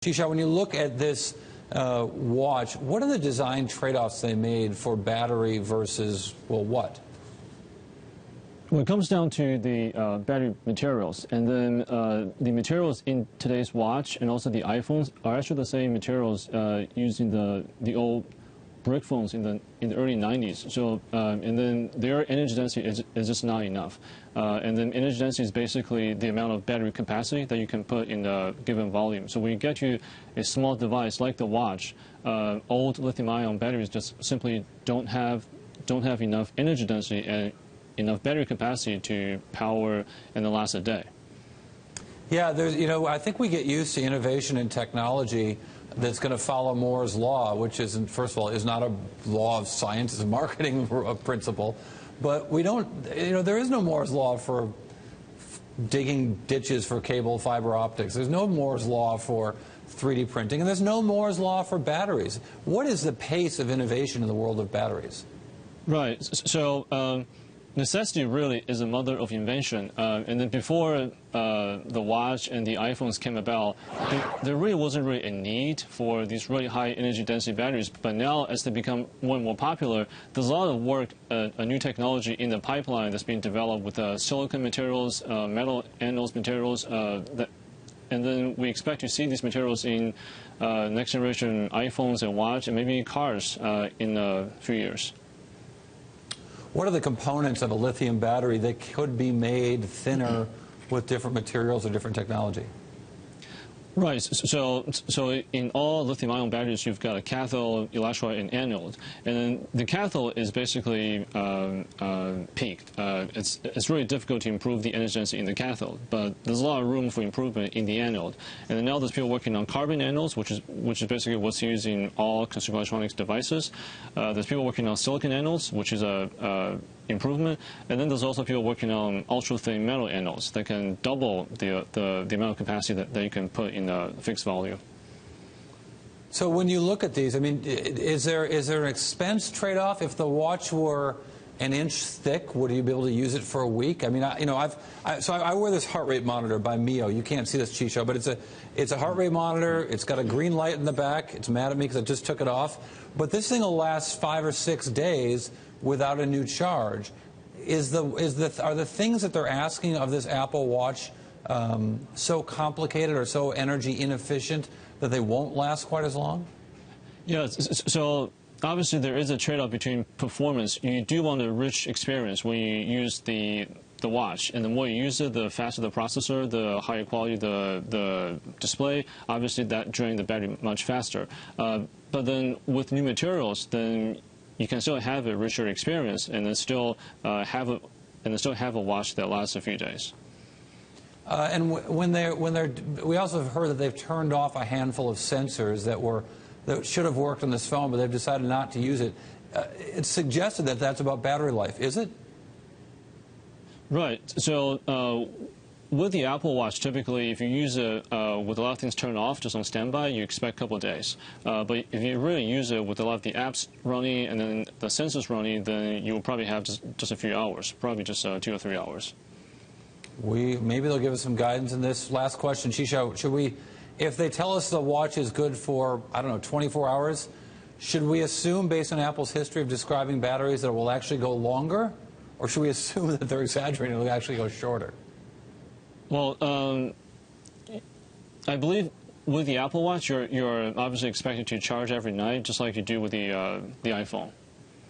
Quichao, when you look at this watch, what are the design trade-offs they made for battery versus, well, what? Well, it comes down to the battery materials, and then the materials in today's watch and also the iPhones are actually the same materials used in the old brick phones in the early 90s. So and then their energy density is just not enough. And then energy density is basically the amount of battery capacity that you can put in a given volume. So when you get to a small device like the watch, old lithium-ion batteries just simply don't have enough energy density and enough battery capacity to power and then last a day. Yeah, there's, I think we get used to innovation in technology that's going to follow Moore's law, which isn't, first of all, is not a law of science, it's a marketing principle. But we don't, there is no Moore's law for digging ditches for cable fiber optics. There's no Moore's law for 3D printing, and there's no Moore's law for batteries. What is the pace of innovation in the world of batteries? Right. So necessity really is the mother of invention. And then before the watch and the iPhones came about, there really wasn't really a need for these really high energy density batteries. But now, as they become more and more popular, there's a lot of work, a new technology in the pipeline that's being developed with silicon materials, metal anodes materials, and then we expect to see these materials in next generation iPhones and watch and maybe cars in a few years. What are the components of a lithium battery that could be made thinner with different materials or different technology? Right. So in all lithium-ion batteries, you've got a cathode, electrolyte, and anode. And then the cathode is basically peaked. It's really difficult to improve the energy density in the cathode, but there's a lot of room for improvement in the anode. And then now there's people working on carbon anodes, which is basically what's used in all consumer electronics devices. There's people working on silicon anodes, which is a improvement, and then there's also people working on ultra-thin metal anodes that can double the amount of capacity that you can put in a fixed volume. So when you look at these, I mean, is there an expense trade-off? If the watch were an inch thick, would you be able to use it for a week? I mean, I wear this heart rate monitor by Mio. You can't see this, Quichao, but it's a heart rate monitor. It's got a green light in the back. It's mad at me because I just took it off. But this thing will last 5 or 6 days without a new charge. Are the things that they're asking of this Apple Watch so complicated or so energy inefficient that they won't last quite as long? Yeah, so obviously there is a trade-off between performance. You do want a rich experience when you use the watch, and the more you use it, the faster the processor, the higher quality the display. Obviously that drains the battery much faster. But then with new materials, then you can still have a richer experience and then still have a watch that lasts a few days. And we also have heard that they've turned off a handful of sensors that should have worked on this phone, but they've decided not to use it. It's suggested that that's about battery life. Is it? Right. So with the Apple Watch, typically, if you use it with a lot of things turned off, just on standby, you expect a couple of days. But if you really use it with a lot of the apps running and then the sensors running, then you will probably have just a few hours, probably just 2 or 3 hours. Maybe they'll give us some guidance in this. Last question, Quichao, if they tell us the watch is good for, I don't know, 24 hours, should we assume, based on Apple's history of describing batteries, that it will actually go longer? Or should we assume that they're exaggerating and it will actually go shorter? Well, I believe with the Apple Watch, you're obviously expected to charge every night, just like you do with the iPhone.